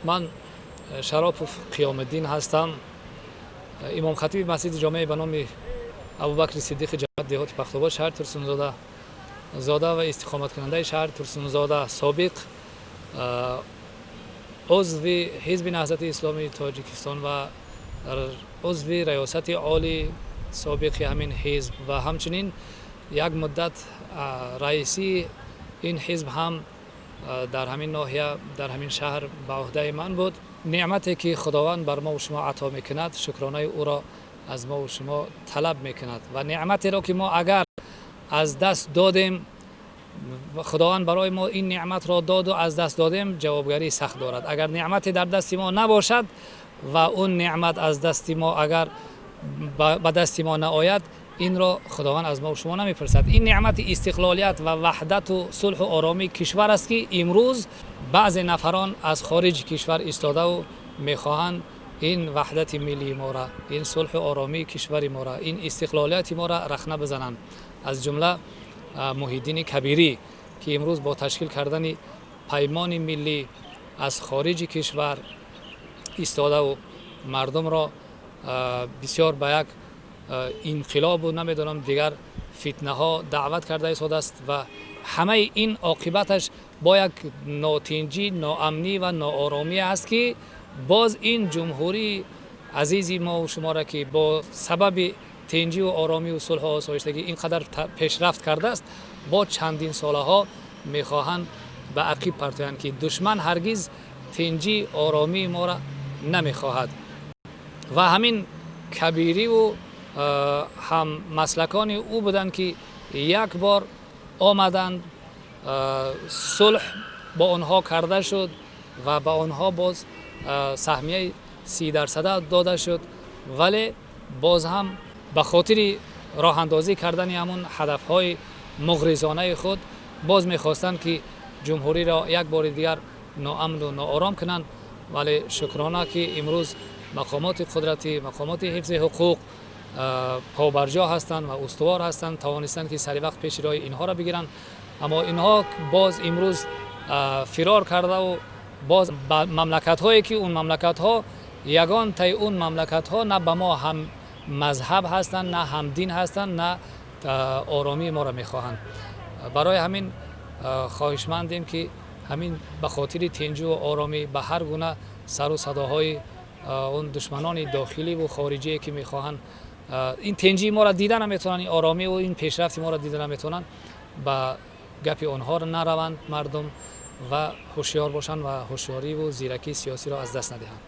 من شراپوف قیام الدین هستم. امام خطیب مسجد جامع به نام ابوبکر صدیق جماعت دهات پخت‌آباد شهر ترسونزاده زاده و استقامت کننده شهر ترسونزاده، سابق عضو حزب نهضت اسلامی تاجیکستان و عضو ریاست عالی سابق همین حزب و همچنین یک مدت رئیسی این حزب هم در همین ناحیه در همین شهر به عهده من بود. نعمتی که خداوند بر ما و شما عطا میکند، شکرانه او را از ما و شما طلب میکند و نعمتی را که ما اگر از دست دادیم، خداوند برای ما این نعمت را داد و از دست دادیم، جوابگری سخت دارد. اگر نعمتی در دست ما نباشد و اون نعمت از دست ما اگر به دست ما نآید، این را خداوند از ما و شما نمیپرسد. این نعمت استقلالیت و وحدت و صلح و آرامی کشور است که امروز بعضی نفران از خارج کشور ایستاده و میخواهند این وحدت ملی ما را، این صلح و آرامی کشور ما را، این استقلالیت ما را رخنه بزنند. از جمله محی الدین کبیری که امروز با تشکیل کردن پیمان ملی از خارج کشور ایستاده و مردم را بسیار به یک انقلاب و نمیدونم دیگر فتنه ها دعوت کرده ایستاده است و همه این عاقبتش با یک ناتنجی، ناامنی و ناآرامی است که باز این جمهوری عزیزی ما و شما را که با سبب تنجی و آرامی و صلح و آسایشتگی اینقدر پیشرفت کرده است، با چندین ساله ها میخواهند به عقب پرتویند که دشمن هرگز تنجی آرامی ما را نمیخواهد. و همین کبیری و هم مسلکان او بودند که یک بار آمدند، صلح با آنها کرده شد و به آنها باز سهمیه 30% داده شد، ولی باز هم به خاطر راه اندازی کردن همون هدفهای مغرضانه خود باز میخواستند که جمهوری را یک بار دیگر ناامن و ناآرام کنند. ولی شکرانه که امروز مقامات قدرتی، مقامات حفظ حقوق پابرجا هستند و استوار هستند، توانستند که سری وقت پیش روی اینها را بگیرند. اما اینها باز امروز فرار کرده و باز مملکت هایی که اون مملکت ها یگان تای اون مملکت ها نه به ما هم مذهب هستند، نه هم دین هستند، نه آرامی ما را میخواهند. برای همین خواهشمندیم که همین به خاطر تنجی و آرامی به هر گونه سر و صداهای اون دشمنان داخلی و خارجی که میخواهند این تنجی ما را دیدن نمیتونن، این آرامی و این پیشرفت ما را دیدن نمیتونن، با گپ آنها را نروند مردم و هوشیار باشند و هوشیاری و زیرکی سیاسی را از دست ندهند.